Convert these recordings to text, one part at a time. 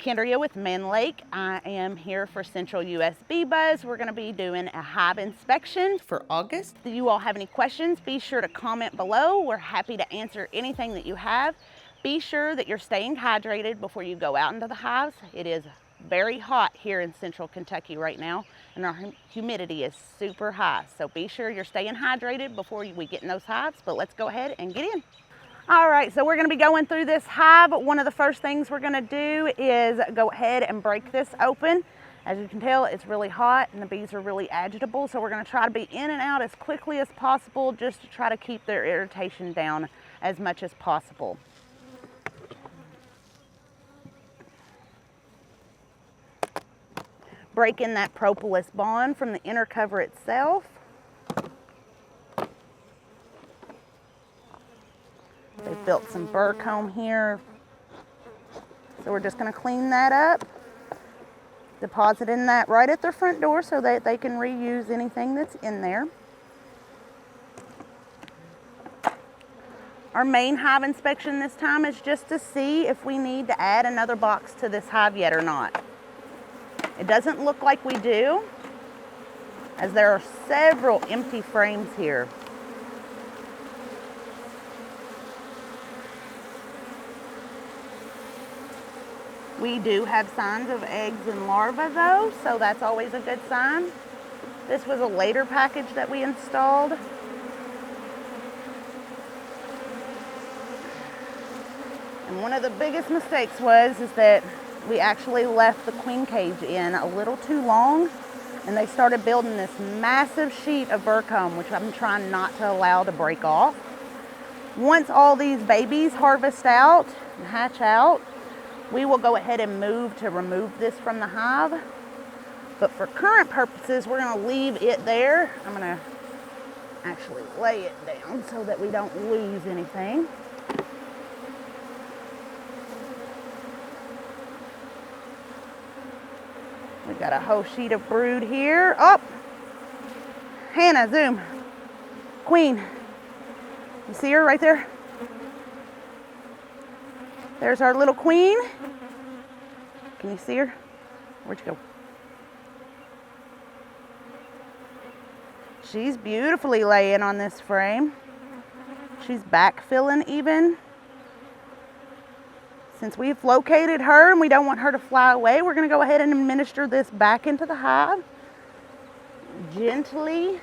Kendrea with Mann Lake. I am here for Central US Bee Buzz. We're going to be doing a hive inspection for August. If you all have any questions, be sure to comment below. We're happy to answer anything that you have. Be sure that you're staying hydrated before you go out into the hives. It is very hot here in Central Kentucky right now, and our humidity is super high. So be sure you're staying hydrated before we get in those hives, but let's go ahead and get in. All right, so we're gonna be going through this hive. One of the first things we're gonna do is go ahead and break this open. As you can tell, it's really hot and the bees are really agitable, so we're gonna try to be in and out as quickly as possible just to try to keep their irritation down as much as possible. Breaking that propolis bond from the inner cover itself. They've built some burr comb here. So we're just gonna clean that up, depositing that right at their front door so that they can reuse anything that's in there. Our main hive inspection this time is just to see if we need to add another box to this hive yet or not. It doesn't look like we do, as there are several empty frames here. We do have signs of eggs and larvae though, so that's always a good sign. This was a later package that we installed. And one of the biggest mistakes is that we actually left the queen cage in a little too long, and they started building this massive sheet of burr comb, which I'm trying not to allow to break off. Once all these babies harvest out and hatch out, we will go ahead and remove this from the hive. But for current purposes, we're gonna leave it there. I'm gonna actually lay it down so that we don't lose anything. We got a whole sheet of brood here. Oh, Hannah, zoom. Queen, you see her right there? There's our little queen. Can you see her? Where'd you go? She's beautifully laying on this frame. She's backfilling even. Since we've located her and we don't want her to fly away, we're gonna go ahead and administer this back into the hive. Gently.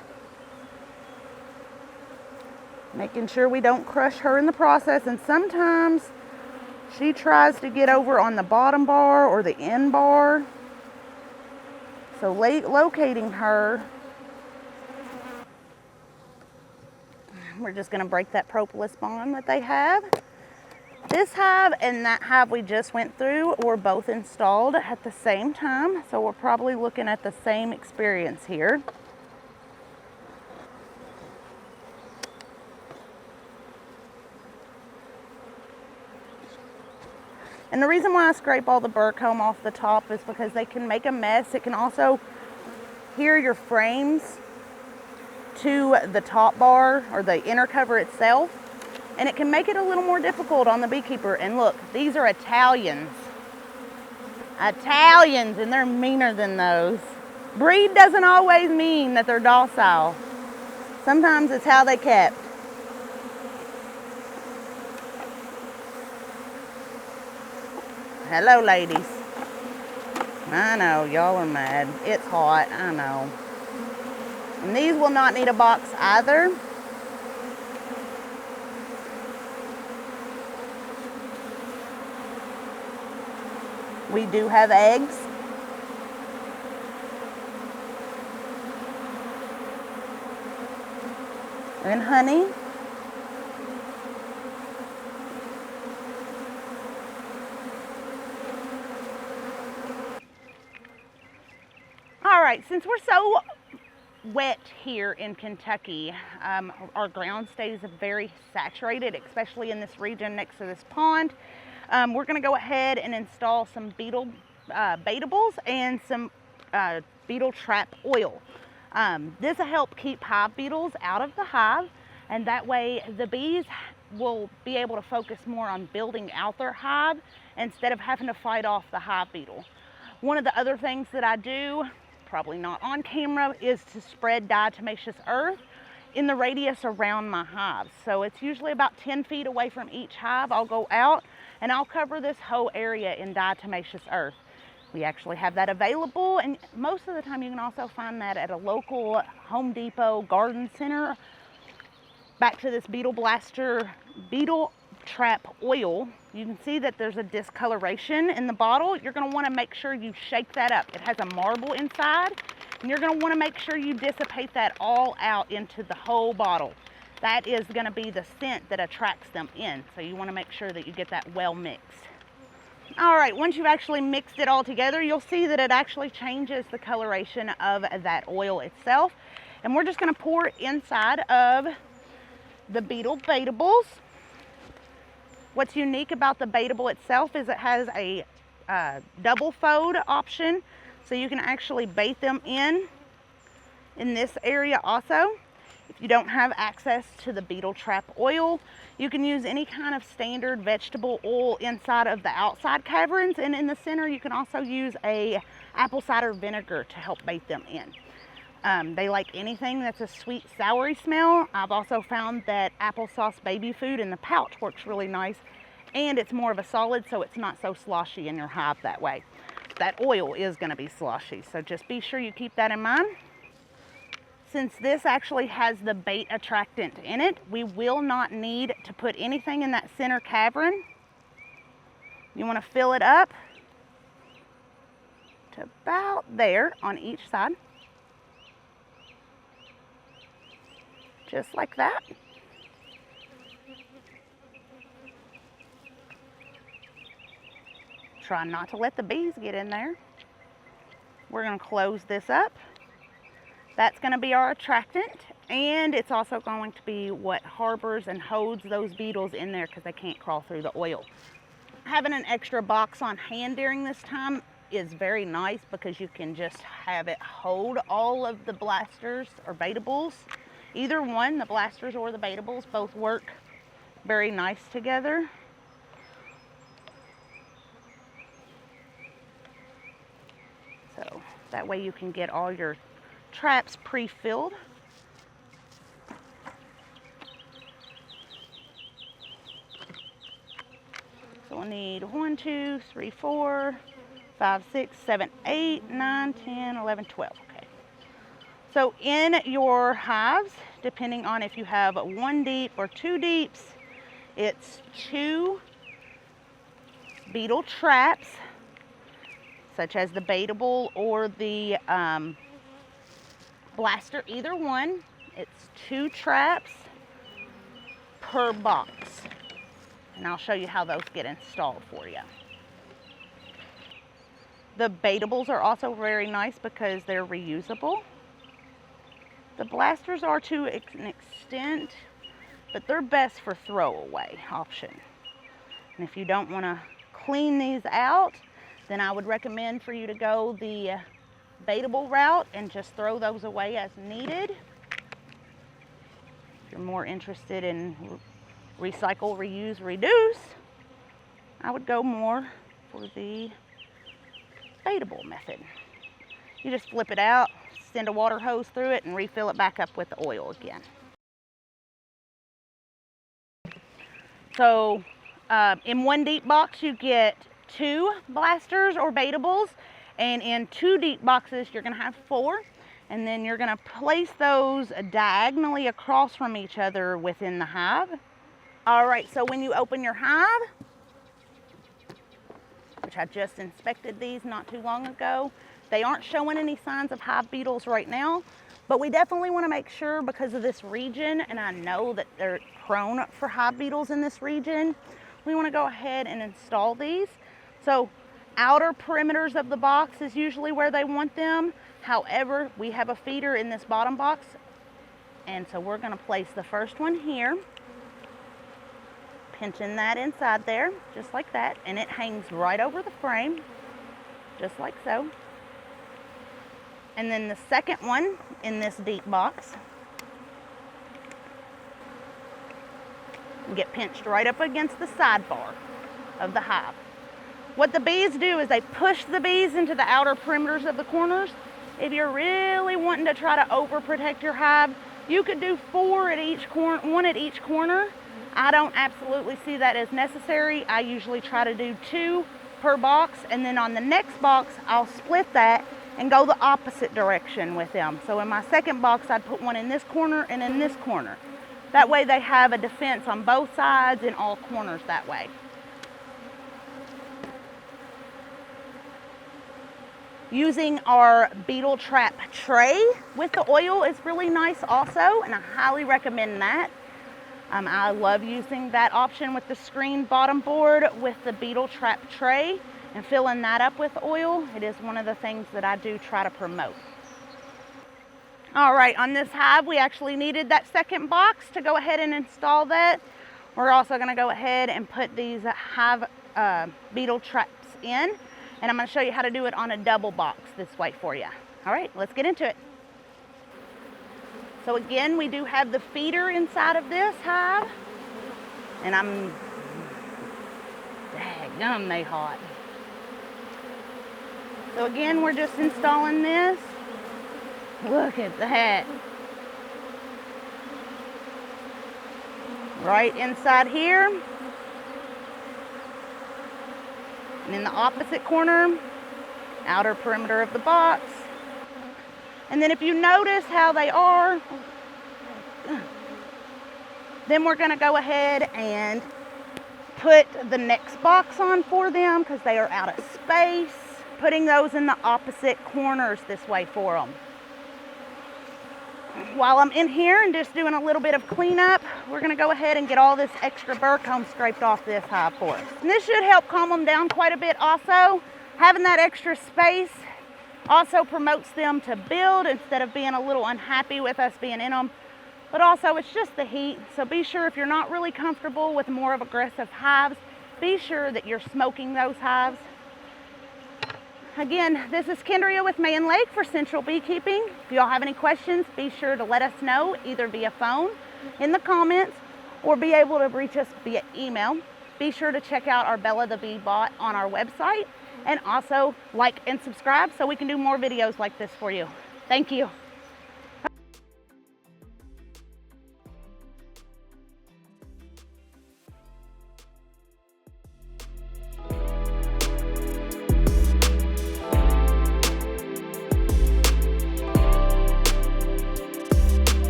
Making sure we don't crush her in the process, and sometimes she tries to get over on the bottom bar or the end bar. So locating her, we're just gonna break that propolis bond that they have. This hive and that hive we just went through were both installed at the same time, so we're probably looking at the same experience here. And the reason why I scrape all the burr comb off the top is because they can make a mess. It can also adhere your frames to the top bar or the inner cover itself, and it can make it a little more difficult on the beekeeper. And look, these are Italians. Italians, and they're meaner than those. Breed doesn't always mean that they're docile. Sometimes it's how they kept. Hello, ladies. I know, y'all are mad. It's hot, I know. And these will not need a box either. We do have eggs. And honey. All right, since we're so wet here in Kentucky, our ground stays very saturated, especially in this region next to this pond. We're gonna go ahead and install some beetle baitables and some beetle trap oil. This will help keep hive beetles out of the hive, and that way the bees will be able to focus more on building out their hive instead of having to fight off the hive beetle. One of the other things that I do, probably not on camera, is to spread diatomaceous earth in the radius around my hives. So it's usually about 10 feet away from each hive. I'll go out and I'll cover this whole area in diatomaceous earth. We actually have that available, and most of the time you can also find that at a local Home Depot garden center. Back to this Beetle Blaster beetle trap oil, you can see that there's a discoloration in the bottle. You're going to want to make sure you shake that up. It has a marble inside, and you're going to want to make sure you dissipate that all out into the whole bottle. That is going to be the scent that attracts them in, so you want to make sure that you get that well mixed. All right, once you've actually mixed it all together, you'll see that it actually changes the coloration of that oil itself. And we're just going to pour it inside of the Beetle baitables. What's unique about the baitable itself is it has a double fold option, so you can actually bait them in this area also. If you don't have access to the Beetle trap oil, you can use any kind of standard vegetable oil inside of the outside caverns, and in the center you can also use a apple cider vinegar to help bait them in. They like anything that's a sweet, soury smell. I've also found that applesauce baby food in the pouch works really nice, and it's more of a solid, so it's not so sloshy in your hive that way. That oil is going to be sloshy, so just be sure you keep that in mind. Since this actually has the bait attractant in it, we will not need to put anything in that center cavern. You want to fill it up to about there on each side. Just like that. Try not to let the bees get in there. We're going to close this up. That's going to be our attractant, and it's also going to be what harbors and holds those beetles in there because they can't crawl through the oil. Having an extra box on hand during this time is very nice because you can just have it hold all of the blasters or baitables. Either one, the blasters or the baitables, both work very nice together. So that way you can get all your traps pre-filled. So we'll need 1, 2, 3, 4, 5, 6, 7, 8, 9, 10, 11, 12. Okay. So in your hives, depending on if you have 1 deep or 2 deeps, it's 2 beetle traps, such as the baitable or the blaster, either one. It's 2 traps per box, and I'll show you how those get installed for you. The baitables are also very nice because they're reusable. The blasters are to an extent, but they're best for throwaway option. And if you don't want to clean these out, then I would recommend for you to go the baitable route and just throw those away as needed. If you're more interested in recycle, reuse, reduce, I would go more for the baitable method. You just flip it out, send a water hose through it, and refill it back up with the oil again. So in 1 deep box you get 2 blasters or baitables, and in 2 deep boxes you're going to have 4, and then you're going to place those diagonally across from each other within the hive. All right, so when you open your hive, which I just inspected these not too long ago, they aren't showing any signs of hive beetles right now, but we definitely want to make sure, because of this region, and I know that they're prone for hive beetles in this region, we want to go ahead and install these. So outer perimeters of the box is usually where they want them. However, we have a feeder in this bottom box, and so we're going to place the first one here, pinching that inside there, just like that, and it hangs right over the frame, just like so. And then the second one in this deep box, and get pinched right up against the sidebar of the hive. What the bees do is they push the bees into the outer perimeters of the corners. If you're really wanting to try to overprotect your hive, you could do 4 at each corner, 1 at each corner. I don't absolutely see that as necessary. I usually try to do 2 per box, and then on the next box, I'll split that and go the opposite direction with them. So in my second box, I'd put 1 in this corner and in this corner. That way they have a defense on both sides and all corners that way. Using our beetle trap tray with the oil is really nice also, and I highly recommend that. I love using that option with the screen bottom board with the beetle trap tray and filling that up with oil. It is one of the things that I do try to promote. All right, on this hive, we actually needed that second box to go ahead and install that. We're also gonna go ahead and put these hive beetle traps in, and I'm gonna show you how to do it on a double box this way for you. All right, let's get into it. So again, we do have the feeder inside of this hive, and daggum, they hot. So again, we're just installing this. Look at that. Right inside here. And in the opposite corner, outer perimeter of the box. And then if you notice how they are, then we're gonna go ahead and put the next box on for them because they are out of space. Putting those in the opposite corners this way for them. While I'm in here and just doing a little bit of cleanup, we're gonna go ahead and get all this extra burr comb scraped off this hive for us. And this should help calm them down quite a bit also. Having that extra space also promotes them to build instead of being a little unhappy with us being in them. But also it's just the heat, so be sure if you're not really comfortable with more of aggressive hives, be sure that you're smoking those hives. Again, this is Kendrea with Mann Lake for Central Beekeeping. If y'all have any questions, be sure to let us know either via phone in the comments or be able to reach us via email. Be sure to check out our Bella the Bee bot on our website, and also like and subscribe so we can do more videos like this for you. Thank you.